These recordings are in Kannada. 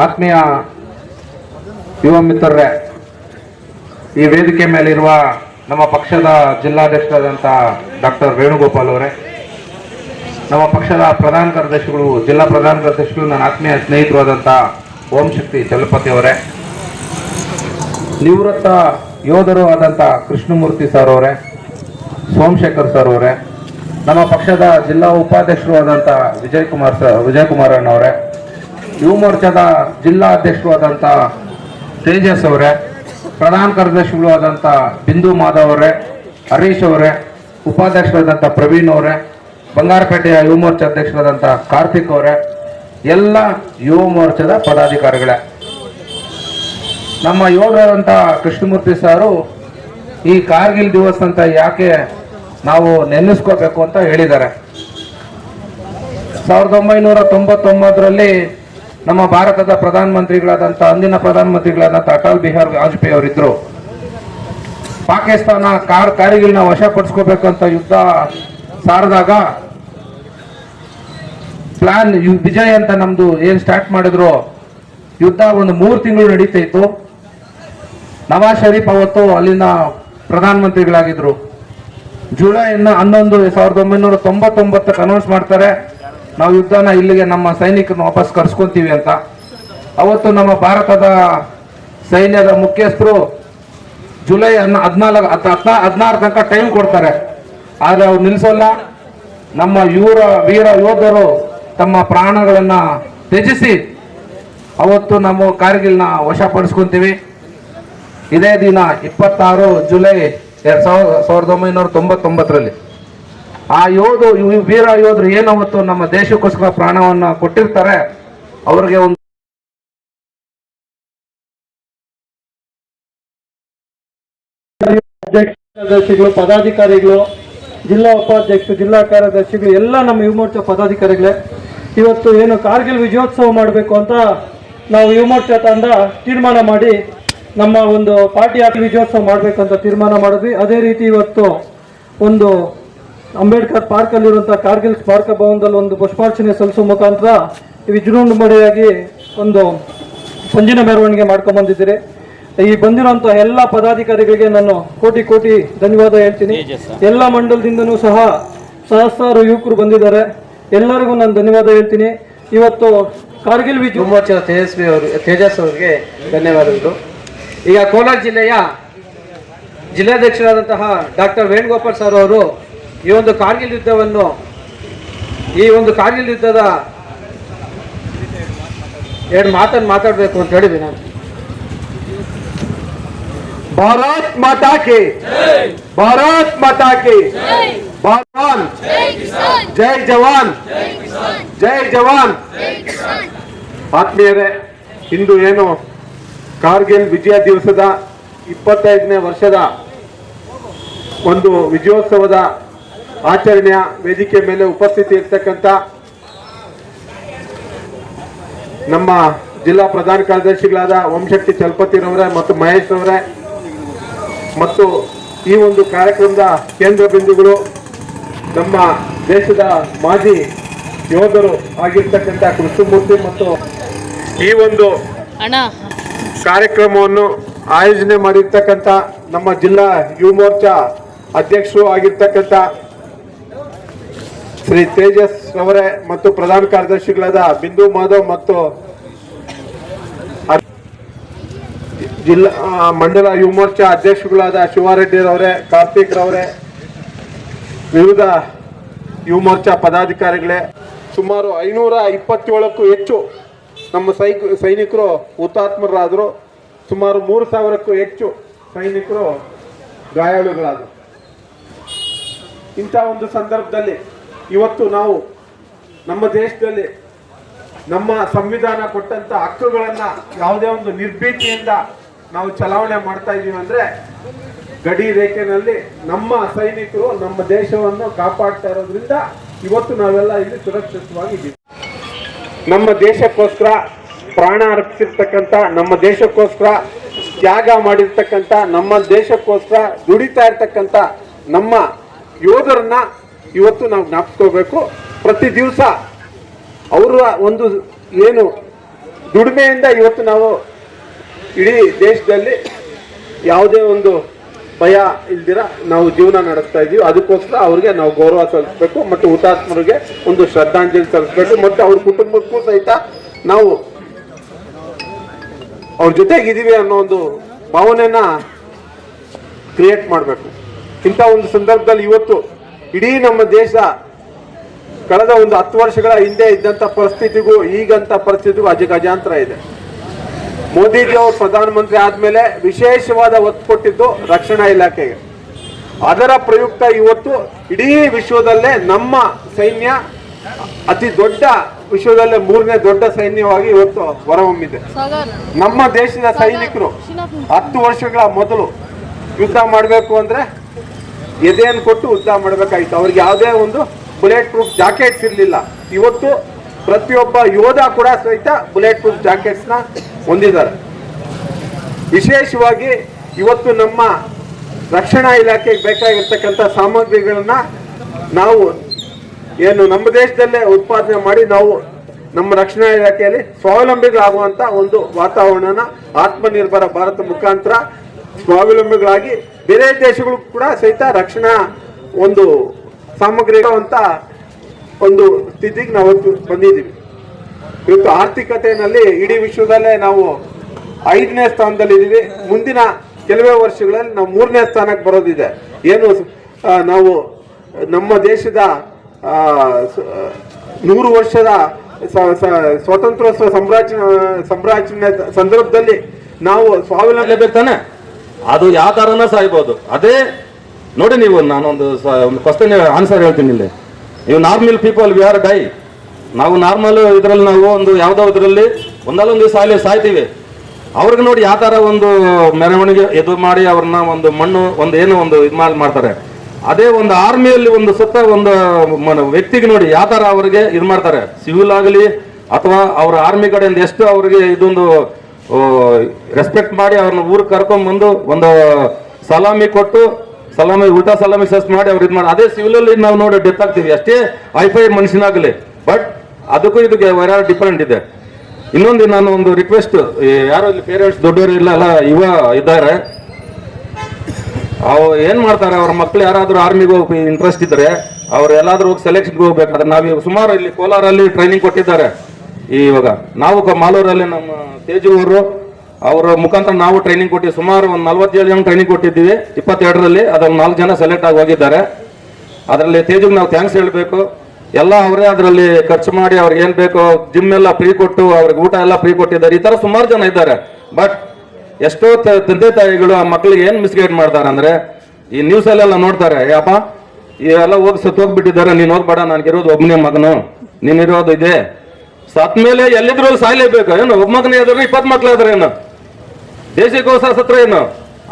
ಆತ್ಮೀಯ ಯುವ ಮಿತ್ರರೇ, ಈ ವೇದಿಕೆ ಮೇಲಿರುವ ನಮ್ಮ ಪಕ್ಷದ ಜಿಲ್ಲಾಧ್ಯಕ್ಷರಾದಂಥ ಡಾಕ್ಟರ್ ವೇಣುಗೋಪಾಲ್ ಅವರೇ, ನಮ್ಮ ಪಕ್ಷದ ಪ್ರಧಾನ ಕಾರ್ಯದರ್ಶಿಗಳು, ಜಿಲ್ಲಾ ಪ್ರಧಾನ ಕಾರ್ಯದರ್ಶಿಗಳು, ನನ್ನ ಆತ್ಮೀಯ ಸ್ನೇಹಿತರಾದಂಥ ಓಂ ಶಕ್ತಿ ಚಲಪತಿ ಅವರೇ, ನಿವೃತ್ತ ಯೋಧರು ಆದಂಥ ಕೃಷ್ಣಮೂರ್ತಿ ಸರ್ ಅವರೇ, ಸೋಮಶೇಖರ್ ಸರ್ ಅವರೇ, ನಮ್ಮ ಪಕ್ಷದ ಜಿಲ್ಲಾ ಉಪಾಧ್ಯಕ್ಷರು ಆದಂಥ ವಿಜಯಕುಮಾರ್ ಅಣ್ಣವರೇ, ಯುವ ಮೋರ್ಚಾದ ಜಿಲ್ಲಾ ಅಧ್ಯಕ್ಷರು ಆದಂಥ ತೇಜಸ್ ಅವರೇ, ಪ್ರಧಾನ ಕಾರ್ಯದರ್ಶಿಗಳು ಆದಂಥ ಬಿಂದು ಮಾಧವ್ ಅವರೇ, ಹರೀಶ್ ಅವರೇ, ಉಪಾಧ್ಯಕ್ಷರಾದಂಥ ಪ್ರವೀಣ್ ಅವರೇ, ಬಂಗಾರಪೇಟೆಯ ಯುವ ಮೋರ್ಚಾ ಅಧ್ಯಕ್ಷರಾದಂಥ ಕಾರ್ತಿಕ್ ಅವರೇ, ಎಲ್ಲ ಯುವ ಮೋರ್ಚಾದ ಪದಾಧಿಕಾರಿಗಳೇ, ನಮ್ಮ ಯೋಧರಾದಂಥ ಕೃಷ್ಣಮೂರ್ತಿ ಸಾರು ಈ ಕಾರ್ಗಿಲ್ ದಿವಸ್ ಅಂತ ಯಾಕೆ ನಾವು ನೆನೆಸ್ಕೋಬೇಕು ಅಂತ ಹೇಳಿದ್ದಾರೆ. 1999ರಲ್ಲಿ ನಮ್ಮ ಭಾರತದ ಪ್ರಧಾನಮಂತ್ರಿಗಳಾದಂಥ ಅಂದಿನ ಪ್ರಧಾನಮಂತ್ರಿಗಳಾದಂಥ ಅಟಲ್ ಬಿಹಾರಿ ವಾಜಪೇಯಿ ಅವರಿದ್ರು. ಪಾಕಿಸ್ತಾನ ಕಾರ್ಗಿಲ್ನ ವಶಪಡಿಸ್ಕೋಬೇಕಂತ ಯುದ್ಧ ಸಾರಿದಾಗ ಪ್ಲಾನ್ ವಿಜಯ್ ಅಂತ ನಮ್ದು ಏನ್ ಸ್ಟಾರ್ಟ್ ಮಾಡಿದ್ರು, ಯುದ್ಧ ಒಂದು 3 ತಿಂಗಳು ನಡೀತಾ ಇತ್ತು. ನವಾಜ್ ಶರೀಫ್ ಅವತ್ತು ಅಲ್ಲಿನ ಪ್ರಧಾನಮಂತ್ರಿಗಳಾಗಿದ್ರು. ಜುಲೈ 11, 1999 ಅನೌನ್ಸ್ ಮಾಡ್ತಾರೆ, ನಾವು ಯುದ್ಧನ ಇಲ್ಲಿಗೆ ನಮ್ಮ ಸೈನಿಕರನ್ನ ವಾಪಸ್ ಕರ್ಸ್ಕೊಂತೀವಿ ಅಂತ. ಅವತ್ತು ನಮ್ಮ ಭಾರತದ ಸೈನ್ಯದ ಮುಖ್ಯಸ್ಥರು ಜುಲೈ 16 ತನಕ ಟೈಮ್ ಕೊಡ್ತಾರೆ. ಆದರೆ ಅವ್ರು ನಿಲ್ಲಿಸೋಲ್ಲ. ನಮ್ಮ ವೀರ ಯೋಧರು ತಮ್ಮ ಪ್ರಾಣಗಳನ್ನ ತ್ಯಜಿಸಿ ಅವತ್ತು ನಾವು ಕಾರ್ಗಿಲ್ನ ವಶಪಡಿಸ್ಕೊಂತೀವಿ. ಇದೇ ದಿನ 26 ಜುಲೈ 1999ರಲ್ಲಿ ಆ ವೀರ ಯೋಧರು ಏನವತ್ತು ನಮ್ಮ ದೇಶಕ್ಕೋಸ್ಕರ ಪ್ರಾಣವನ್ನ ಕೊಟ್ಟಿರ್ತಾರೆ, ಅವ್ರಿಗೆ ಒಂದು ಕಾರ್ಯದರ್ಶಿಗಳು, ಪದಾಧಿಕಾರಿಗಳು, ಜಿಲ್ಲಾ ಉಪಾಧ್ಯಕ್ಷರು, ಜಿಲ್ಲಾ ಕಾರ್ಯದರ್ಶಿಗಳು, ಎಲ್ಲ ನಮ್ಮ ಯುವ ಮೋರ್ಚಾ ಪದಾಧಿಕಾರಿಗಳೇ, ಇವತ್ತು ಏನು ಕಾರ್ಗಿಲ್ ವಿಜಯೋತ್ಸವ ಮಾಡಬೇಕು ಅಂತ ನಾವು ಯುವ ಮೋರ್ಚಾ ತಂಡ ತೀರ್ಮಾನ ಮಾಡಿ ನಮ್ಮ ಒಂದು ಪಾರ್ಟಿ ವಿಜಯೋತ್ಸವ ಮಾಡಬೇಕಂತ ತೀರ್ಮಾನ ಮಾಡಿದ್ವಿ. ಅದೇ ರೀತಿ ಇವತ್ತು ಒಂದು ಅಂಬೇಡ್ಕರ್ ಪಾರ್ಕ್ ಅಲ್ಲಿರುವಂತಹ ಕಾರ್ಗಿಲ್ ಸ್ಮಾರಕ ಭವನದಲ್ಲಿ ಒಂದು ಪುಷ್ಪಾರ್ಚನೆ ಸಲ್ಲಿಸುವ ಮುಖಾಂತರ ವಿಜೃಂಭಣೆಯಾಗಿ ಒಂದು ಸಂಜಿನ ಮೆರವಣಿಗೆ ಮಾಡ್ಕೊಂಡ್ ಬಂದಿದ್ದೀರಿ. ಈ ಬಂದಿರುವಂತಹ ಎಲ್ಲ ಪದಾಧಿಕಾರಿಗಳಿಗೆ ನಾನು ಕೋಟಿ ಕೋಟಿ ಧನ್ಯವಾದ ಹೇಳ್ತೀನಿ. ಎಲ್ಲ ಮಂಡಲದಿಂದನೂ ಸಹ ಸಹಸ್ರಾರು ಯುವಕರು ಬಂದಿದ್ದಾರೆ, ಎಲ್ಲರಿಗೂ ನಾನು ಧನ್ಯವಾದ ಹೇಳ್ತೀನಿ. ಇವತ್ತು ಕಾರ್ಗಿಲ್ ವಿಜಯ ಮೋರ್ಚಾ ತೇಜಸ್ ಅವರಿಗೆ ಧನ್ಯವಾದಗಳು. ಈಗ ಕೋಲಾರ ಜಿಲ್ಲೆಯ ಜಿಲ್ಲಾಧ್ಯಕ್ಷರಾದಂತಹ ಡಾಕ್ಟರ್ ವೇಣುಗೋಪಾಲ್ ಸರ್ ಅವರು ಈ ಒಂದು ಕಾರ್ಗಿಲ್ ಯುದ್ಧದ 2 ಮಾತನ್ನು ಮಾತಾಡಬೇಕು ಅಂತ ಹೇಳಿದ್ವಿ ನಾನು. ಭಾರತ್ ಮಾತಾ ಕಿ ಭಾರತ್ ಮಾತಾ ಕಿ ಭಾರತ್ ಜೈ ಜವಾನ್ ಜೈ ಜವಾನ್. ಆತ್ಮೀಯರೇ, ಇಂದು ಏನು ಕಾರ್ಗಿಲ್ ವಿಜಯ ದಿವಸದ 25ನೇ ವರ್ಷದ ಒಂದು ವಿಜಯೋತ್ಸವದ ಆಚರಣೆಯ ವೇದಿಕೆ ಮೇಲೆ ಉಪಸ್ಥಿತಿ ಇರ್ತಕ್ಕಂಥ ನಮ್ಮ ಜಿಲ್ಲಾ ಪ್ರಧಾನ ಕಾರ್ಯದರ್ಶಿಗಳಾದ ಓಂಶಕ್ತಿ ಚಲಪತಿರವರೇ ಮತ್ತು ಮಹೇಶ್ ಅವರೇ, ಮತ್ತು ಈ ಒಂದು ಕಾರ್ಯಕ್ರಮದ ಕೇಂದ್ರ ಬಿಂದುಗಳು ನಮ್ಮ ದೇಶದ ಮಾಜಿ ಯೋಧರು ಆಗಿರ್ತಕ್ಕಂಥ ಕೃಷ್ಣಮೂರ್ತಿ ಮತ್ತು ಈ ಒಂದು ಕಾರ್ಯಕ್ರಮವನ್ನು ಆಯೋಜನೆ ಮಾಡಿರ್ತಕ್ಕಂಥ ನಮ್ಮ ಜಿಲ್ಲಾ ಯುವ ಮೋರ್ಚಾ ಅಧ್ಯಕ್ಷರು ಆಗಿರ್ತಕ್ಕಂಥ ಶ್ರೀ ತೇಜಸ್ ಅವರೇ ಮತ್ತು ಪ್ರಧಾನ ಕಾರ್ಯದರ್ಶಿಗಳಾದ ಬಿಂದು ಮಾಧವ್ ಮತ್ತು ಜಿಲ್ಲಾ ಮಂಡಲ ಯುವ ಮೋರ್ಚಾ ಅಧ್ಯಕ್ಷರುಗಳಾದ ಶಿವಾರೆಡ್ಡಿ ರವರೇ, ಕಾರ್ತಿಕ್ ರವರೇ, ವಿವಿಧ ಯುವ ಮೋರ್ಚಾ ಪದಾಧಿಕಾರಿಗಳೇ, ಸುಮಾರು 527ಕ್ಕೂ ಹೆಚ್ಚು ನಮ್ಮ ಸೈನಿಕರು ಹುತಾತ್ಮರಾದರು. ಸುಮಾರು 3000ಕ್ಕೂ ಹೆಚ್ಚು ಸೈನಿಕರು ಗಾಯಾಳುಗಳಾದರು. ಇಂಥ ಒಂದು ಸಂದರ್ಭದಲ್ಲಿ ಇವತ್ತು ನಾವು ನಮ್ಮ ದೇಶದಲ್ಲಿ ನಮ್ಮ ಸಂವಿಧಾನ ಕೊಟ್ಟಂತ ಹಕ್ಕುಗಳನ್ನು ಯಾವುದೇ ಒಂದು ನಿರ್ಭೀತಿಯಿಂದ ನಾವು ಚಲಾವಣೆ ಮಾಡ್ತಾ ಇದ್ದೀವಿ ಅಂದರೆ ಗಡಿ ರೇಖೆನಲ್ಲಿ ನಮ್ಮ ಸೈನಿಕರು ನಮ್ಮ ದೇಶವನ್ನು ಕಾಪಾಡ್ತಾ ಇರೋದ್ರಿಂದ ಇವತ್ತು ನಾವೆಲ್ಲ ಇಲ್ಲಿ ಸುರಕ್ಷಿತವಾಗಿದ್ದೀವಿ. ನಮ್ಮ ದೇಶಕ್ಕೋಸ್ಕರ ಪ್ರಾಣ ಅರ್ಪಿಸಿರ್ತಕ್ಕಂಥ, ನಮ್ಮ ದೇಶಕ್ಕೋಸ್ಕರ ತ್ಯಾಗ ಮಾಡಿರ್ತಕ್ಕಂಥ, ನಮ್ಮ ದೇಶಕ್ಕೋಸ್ಕರ ದುಡಿತಾ ಇರ್ತಕ್ಕಂಥ ನಮ್ಮ ಯೋಧರನ್ನ ಇವತ್ತು ನಾವು ಜ್ಞಾಪಿಸ್ಕೋಬೇಕು. ಪ್ರತಿ ದಿವಸ ಅವರ ಒಂದು ಏನು ದುಡಿಮೆಯಿಂದ ಇವತ್ತು ನಾವು ಇಡೀ ದೇಶದಲ್ಲಿ ಯಾವುದೇ ಒಂದು ಭಯ ಇಲ್ದಿರ ನಾವು ಜೀವನ ನಡೆಸ್ತಾ ಇದ್ದೀವಿ. ಅದಕ್ಕೋಸ್ಕರ ಅವ್ರಿಗೆ ನಾವು ಗೌರವ ಸಲ್ಲಿಸಬೇಕು ಮತ್ತು ಹುತಾತ್ಮರಿಗೆ ಒಂದು ಶ್ರದ್ಧಾಂಜಲಿ ಸಲ್ಲಿಸಬೇಕು ಮತ್ತು ಅವ್ರ ಕುಟುಂಬಕ್ಕೂ ಸಹಿತ ನಾವು ಅವ್ರ ಜೊತೆಗಿದ್ದೀವಿ ಅನ್ನೋ ಒಂದು ಭಾವನೆನ ಕ್ರಿಯೇಟ್ ಮಾಡಬೇಕು. ಇಂಥ ಒಂದು ಸಂದರ್ಭದಲ್ಲಿ ಇವತ್ತು ಇಡೀ ನಮ್ಮ ದೇಶ ಕಳೆದ ಒಂದು 10 ವರ್ಷಗಳ ಹಿಂದೆ ಇದ್ದಂಥ ಪರಿಸ್ಥಿತಿಗೂ ಈಗಂತ ಪರಿಸ್ಥಿತಿಗೂ ಅಜಗಜಾಂತರ ಇದೆ. ಮೋದಿಜಿ ಅವರು ಪ್ರಧಾನಮಂತ್ರಿ ಆದ್ಮೇಲೆ ವಿಶೇಷವಾದ ಒತ್ತು ಕೊಟ್ಟಿದ್ದು ರಕ್ಷಣಾ ಇಲಾಖೆಗೆ. ಅದರ ಪ್ರಯುಕ್ತ ಇವತ್ತು ಇಡೀ ವಿಶ್ವದಲ್ಲೇ ನಮ್ಮ ಸೈನ್ಯ ಅತಿ ದೊಡ್ಡ ವಿಶ್ವದಲ್ಲೇ 3ನೇ ದೊಡ್ಡ ಸೈನ್ಯವಾಗಿ ಇವತ್ತು ಹೊರಹೊಮ್ಮಿದೆ. ನಮ್ಮ ದೇಶದ ಸೈನಿಕರು 10 ವರ್ಷಗಳ ಮೊದಲು ಯುದ್ಧ ಮಾಡಬೇಕು ಅಂದ್ರೆ ಎದೆಯನ್ನು ಕೊಟ್ಟು ಯುದ್ಧ ಮಾಡಬೇಕಾಗಿತ್ತು. ಅವ್ರಿಗೆ ಯಾವುದೇ ಒಂದು ಬುಲೆಟ್ ಪ್ರೂಫ್ ಜಾಕೆಟ್ಸ್ ಇರಲಿಲ್ಲ. ಇವತ್ತು ಪ್ರತಿಯೊಬ್ಬ ಯೋಧ ಕೂಡ ಸಹಿತ ಬುಲೆಟ್ ಪ್ರೂಫ್ ಜಾಕೆಟ್ಸ್ನ ಹೊಂದಿದ್ದಾರೆ. ವಿಶೇಷವಾಗಿ ಇವತ್ತು ನಮ್ಮ ರಕ್ಷಣಾ ಇಲಾಖೆಗೆ ಬೇಕಾಗಿರ್ತಕ್ಕಂಥ ಸಾಮಗ್ರಿಗಳನ್ನ ನಾವು ಏನು ನಮ್ಮ ದೇಶದಲ್ಲೇ ಉತ್ಪಾದನೆ ಮಾಡಿ ನಾವು ನಮ್ಮ ರಕ್ಷಣಾ ಇಲಾಖೆಯಲ್ಲಿ ಸ್ವಾವಲಂಬಿಗಳಾಗುವಂತ ಒಂದು ವಾತಾವರಣನ ಆತ್ಮನಿರ್ಭರ ಭಾರತ ಮುಖಾಂತರ ಸ್ವಾವಲಂಬಿಗಳಾಗಿ ಬೇರೆ ದೇಶಗಳು ಕೂಡ ಸಹಿತ ರಕ್ಷಣಾ ಒಂದು ಸಾಮಗ್ರಿಗಳಂತ ಒಂದು ಸ್ಥಿತಿಗೆ ನಾವು ಬಂದಿದ್ದೀವಿ. ಇವತ್ತು ಆರ್ಥಿಕತೆಯಲ್ಲಿ ಇಡೀ ವಿಶ್ವದಲ್ಲೇ ನಾವು 5ನೇ ಸ್ಥಾನದಲ್ಲಿದ್ದೀವಿ. ಮುಂದಿನ ಕೆಲವೇ ವರ್ಷಗಳಲ್ಲಿ ನಾವು 3ನೇ ಸ್ಥಾನಕ್ಕೆ ಬರೋದಿದೆ. ಏನು ನಾವು ನಮ್ಮ ದೇಶದ 100 ವರ್ಷದ ಸ್ವಾತಂತ್ರ್ಯೋತ್ಸವ ಸಂಭ್ರಮಾಚರಣೆ ಸಂದರ್ಭದಲ್ಲಿ ನಾವು ಸ್ವಾವಲಂಬಿ ಬೇಕ್ತಾನೆ. ಅದು ಯಾವ ತರನ ಸಾಯ್ಬೋದು. ಅದೇ ನೋಡಿ, ನೀವು ನಾನೊಂದು ಕ್ವಶನ್ ಆನ್ಸರ್ ಹೇಳ್ತೀನಿ ಇಲ್ಲಿ. ನೀವು normal people we or die. ನಾವು ನಾರ್ಮಲ್ ಇದರಲ್ಲಿ ನಾವು ಒಂದು ಯಾವುದೋ ಇದರಲ್ಲಿ ಒಂದಲ್ಲೊಂದು ದಿವಸ ಸಾಯ್ತೀವಿ. ಅವ್ರಿಗೆ ನೋಡಿ ಯಾವ ತರ ಒಂದು ಮೆರವಣಿಗೆ ಇದು ಮಾಡಿ ಅವ್ರನ್ನ ಒಂದು ಮಣ್ಣು ಒಂದು ಏನೋ ಒಂದು ಇದು ಮಾಡ್ತಾರೆ. ಅದೇ ಒಂದು ಆರ್ಮಿಯಲ್ಲಿ ಒಂದು ಸುತ್ತ ಒಂದು ವ್ಯಕ್ತಿಗೆ ನೋಡಿ ಯಾವ ತರ ಅವ್ರಿಗೆ ಇದು ಮಾಡ್ತಾರೆ. ಸಿವಿಲ್ ಆಗಲಿ ಅಥವಾ ಅವ್ರ ಆರ್ಮಿ ಕಡೆಯಿಂದ ಎಷ್ಟು ಅವ್ರಿಗೆ ಇದೊಂದು ರೆಸ್ಪೆಕ್ಟ್ ಮಾಡಿ ಅವ್ರನ್ನ ಊರಿಗೆ ಕರ್ಕೊಂಡ್ ಬಂದು ಒಂದು ಸಲಾಮಿ ಕೊಟ್ಟು ಉಲ್ಟಾ ಸಲಾಮಿ ಸೆಸ್ ಮಾಡಿ ಅವ್ರು ಇದು ಮಾಡಿ. ಅದೇ ಸಿವಿಲ್ ಅಲ್ಲಿ ನಾವು ನೋಡಿ ಡೆತ್ ಆಗ್ತೀವಿ. ಅಷ್ಟೇ ಐಫೈ ಮನುಷ್ಯನಾಗಲಿ. ಬಟ್ ಅದಕ್ಕೂ ಇದಕ್ಕೆ ವೆರೈಟಿ ಡಿಫರೆಂಟ್ ಇದೆ. ಇನ್ನೊಂದು ನಾನು ಒಂದು ರಿಕ್ವೆಸ್ಟ್, ಯಾರೋ ಇಲ್ಲಿ ಪೇರೆಂಟ್ಸ್ ದೊಡ್ಡವರು ಇಲ್ಲ ಯುವ ಇದ್ದಾರೆ, ಅವು ಏನ್ ಮಾಡ್ತಾರೆ, ಅವ್ರ ಮಕ್ಳು ಯಾರಾದ್ರೂ ಆರ್ಮಿಗೆ ಹೋಗಿ ಇಂಟ್ರೆಸ್ಟ್ ಇದ್ರೆ ಅವ್ರು ಎಲ್ಲಾದ್ರೂ ಹೋಗಿ ಸೆಲೆಕ್ಷನ್ಗೆ ಹೋಗ್ಬೇಕಾದ್ರೆ ನಾವು ಸುಮಾರು ಇಲ್ಲಿ ಕೋಲಾರಲ್ಲಿ ಟ್ರೈನಿಂಗ್ ಕೊಟ್ಟಿದ್ದಾರೆ. ಇವಾಗ ನಾವು ಮಾಲೂರಲ್ಲಿ ನಮ್ಮ ತೇಜು ಅವರು ಅವರ ಮುಖಾಂತರ ನಾವು ಟ್ರೈನಿಂಗ್ ಕೊಟ್ಟಿವಿ. ಸುಮಾರು ಒಂದು 47 ಜನ ಟ್ರೈನಿಂಗ್ ಕೊಟ್ಟಿದ್ದೀವಿ 22ರಲ್ಲಿ. ಅದ್ರಲ್ಲಿ 4 ಜನ ಸೆಲೆಕ್ಟ್ ಆಗಿ ಹೋಗಿದ್ದಾರೆ. ಅದರಲ್ಲಿ ತೇಜುಗೆ ನಾವು ಥ್ಯಾಂಕ್ಸ್ ಹೇಳಬೇಕು. ಎಲ್ಲ ಅವರೇ ಅದರಲ್ಲಿ ಖರ್ಚು ಮಾಡಿ ಅವ್ರಿಗೆ ಏನ್ ಬೇಕೋ ಜಿಮ್ ಎಲ್ಲ ಫ್ರೀ ಕೊಟ್ಟು ಅವ್ರಿಗೆ ಊಟ ಎಲ್ಲ ಫ್ರೀ ಕೊಟ್ಟಿದ್ದಾರೆ. ಈ ತರ ಸುಮಾರು ಜನ ಇದ್ದಾರೆ. ಬಟ್ ಎಷ್ಟೋ ತಂದೆ ತಾಯಿಗಳು ಆ ಮಕ್ಕಳಿಗೆ ಏನ್ ಮಿಸ್ಗೈಡ್ ಮಾಡ್ತಾರೆ ಅಂದ್ರೆ, ಈ ನ್ಯೂಸ್ ಅಲ್ಲೆಲ್ಲ ನೋಡ್ತಾರೆ, ಯಪ್ಪ ಇವೆಲ್ಲ ಹೋಗಿ ಸತ್ತೋಗ್ಬಿಟ್ಟಿದ್ದಾರೆ, ನೀನ್ ಹೋಗ್ಬೇಡ, ನನ್ಗಿರೋದು ಒಬ್ಬನೇ ಮಗನು, ನೀನಿರೋದು ಇದೆ. ಸತ್ ಮೇಲೆ ಎಲ್ಲಿದ್ರು ಸಾಯ್ಲೇಬೇಕು. ಏನು ಒಬ್ಬ ಮಗನೇ ಇದ್ರೆ 20 ಮಕ್ಳು ಇದ್ರೆ ಏನು, ದೇಶಕ್ಕೋಸ್ಕರ ಸತ್ರ ಏನು,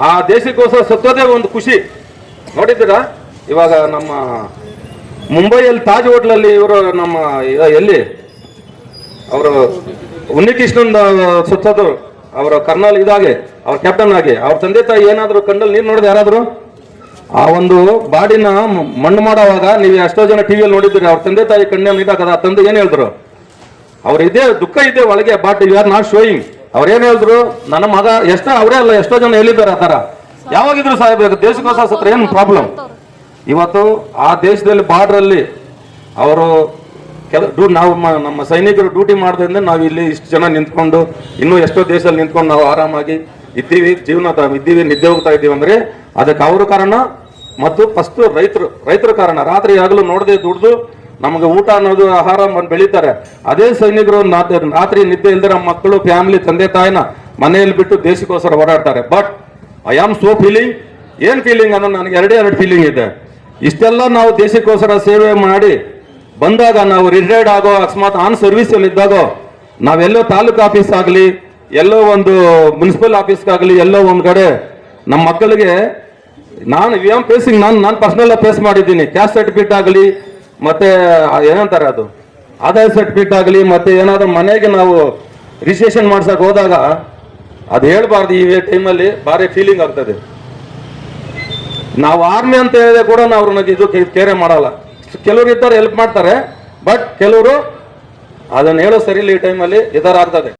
ಆ ದೇಶಕ್ಕೋಸ್ಕರ ಸತ್ತೋದೇ ಒಂದು ಖುಷಿ. ನೋಡಿದ್ದೀರಾ ಇವಾಗ ನಮ್ಮ ಮುಂಬೈಯಲ್ಲಿ ತಾಜ್ ಹೋಟ್ಲಲ್ಲಿ ಇವರು ನಮ್ಮ ಎಲ್ಲಿ ಅವರು ಉನ್ನಿಕೃಷ್ಣನ್ ಸುತ್ತೋದು ಅವರ ಕರ್ನಲ್ ಇದಾಗೆ ಅವ್ರ ಕ್ಯಾಪ್ಟನ್ ಆಗಿ ಅವ್ರ ತಂದೆ ತಾಯಿ ಏನಾದ್ರು ಕಣ್ಣಲ್ಲಿ ನೀರು ನೋಡಿದ್ರೆ ಯಾರಾದ್ರು ಆ ಒಂದು ಬಾಡಿನ ಮಣ್ಣು ಮಾಡೋವಾಗ ನೀವು ಎಷ್ಟೋ ಜನ ಟಿವಿಯಲ್ಲಿ ನೋಡಿದ್ರಿ. ಅವ್ರ ತಂದೆ ತಾಯಿ ಕಣ್ಣಲ್ಲಿ ನೀರಾಕದ ಆ ತಂದೆ ಏನ್ ಹೇಳಿದ್ರು, ಅವ್ರ ಇದೇ ದುಃಖ ಇದೆ ಒಳಗೆ, but you are not showing. ಅವ್ರೇನ್ ಹೇಳಿದ್ರು, ನನ್ನ ಮಗ ಅವರೇ ಅಲ್ಲ ಎಷ್ಟೋ ಜನ ಹೇಳಿದ್ದಾರೆ ಆ ತರ. ಯಾವಾಗಿದ್ರು ಸಾಯ್ಬೇಕು, ದೇಶಕ್ಕೋಸ್ಕರ ಸತ್ರ ಏನ್ ಪ್ರಾಬ್ಲಮ್. ಇವತ್ತು ಆ ದೇಶದಲ್ಲಿ ಬಾರ್ಡರ್ ಅಲ್ಲಿ ಅವರು ನಾವು ನಮ್ಮ ಸೈನಿಕರು ಡ್ಯೂಟಿ ಮಾಡೋದ್ರಿಂದ ನಾವು ಇಲ್ಲಿ ಇಷ್ಟು ಜನ ನಿಂತ್ಕೊಂಡು ಇನ್ನೂ ಎಷ್ಟೋ ದೇಶದಲ್ಲಿ ನಿಂತ್ಕೊಂಡು ನಾವು ಆರಾಮಾಗಿ ಇದ್ದೀವಿ, ಜೀವನ ಇದ್ದೀವಿ, ನಿದ್ದೆ ಹೋಗ್ತಾ ಇದ್ದೀವಿ ಅಂದ್ರೆ ಅದಕ್ಕೆ ಅವರು ಕಾರಣ ಮತ್ತು ಫಸ್ಟ್ ರೈತರ ಕಾರಣ. ರಾತ್ರಿ ಆಗಲೂ ನೋಡದೆ ದುಡ್ದು ನಮಗೆ ಊಟ ಅನ್ನೋದು ಆಹಾರ ಬೆಳೀತಾರೆ. ಅದೇ ಸೈನಿಕರು ರಾತ್ರಿ ನಿದ್ದೆ ಇಲ್ದಿರ ಮಕ್ಕಳು ಫ್ಯಾಮಿಲಿ ತಂದೆ ತಾಯಿನ ಮನೆಯಲ್ಲಿ ಬಿಟ್ಟು ದೇಶಕ್ಕೋಸ್ಕರ ಓಡಾಡ್ತಾರೆ. But I am so feeling, ಏನ್ ಫೀಲಿಂಗ್ ಅನ್ನೋ ನನಗೆ ಎರಡು ಫೀಲಿಂಗ್ ಇದೆ. ಇಷ್ಟೆಲ್ಲ ನಾವು ದೇಶಕ್ಕೋಸ್ಕರ ಸೇವೆ ಮಾಡಿ ಬಂದಾಗ ನಾವು ರಿಟೈರ್ಡ್ ಆಗೋ ಅಕಸ್ಮಾತ್ ಆನ್ ಸರ್ವಿಸ್ ಅಲ್ಲಿ ಇದ್ದಾಗೋ ನಾವೆಲ್ಲೋ ತಾಲೂಕು ಆಫೀಸ್ ಆಗಲಿ ಎಲ್ಲೋ ಒಂದು ಮುನ್ಸಿಪಲ್ ಆಫೀಸ್ಗಾಗಲಿ ಎಲ್ಲೋ ಒಂದ್ ಕಡೆ ನಮ್ಮ ಮಕ್ಕಳಿಗೆ ನಾನು ನಾನು ಪರ್ಸನಲ್ ಫೇಸ್ ಮಾಡಿದ್ದೀನಿ. ಕ್ಯಾಸ್ಟ್ ಸರ್ಟಿಫಿಕೇಟ್ ಆಗಲಿ ಮತ್ತೆ ಏನಂತಾರೆ ಅದು ಆದಾಯ ಸರ್ಟಿಫಿಕೇಟ್ ಆಗಲಿ ಮತ್ತೆ ಏನಾದ್ರೂ ಮನೆಗೆ ನಾವು ರಿಜಿಸ್ಟ್ರೇಷನ್ ಮಾಡ್ಸಕ್ ಹೋದಾಗ ಅದು ಹೇಳ್ಬಾರ್ದು. ಈ ಟೈಮಲ್ಲಿ ಭಾರಿ ಫೀಲಿಂಗ್ ಆಗ್ತದೆ. ನಾವು ಆರ್ಮಿ ಅಂತ ಹೇಳಿದ್ರೆ ಕೂಡ ನಾವು ಇದು ಕೇರೆ ಮಾಡಲ್ಲ. ಕೆಲವರು ಇದ್ದಾರೆ ಹೆಲ್ಪ್ ಮಾಡ್ತಾರೆ, ಬಟ್ ಕೆಲವರು ಅದನ್ನ ಹೇಳೋ ಸರಿ ಇಲ್ಲ. ಈ ಟೈಮಲ್ಲಿ ಈ ತರ ಆಗ್ತದೆ.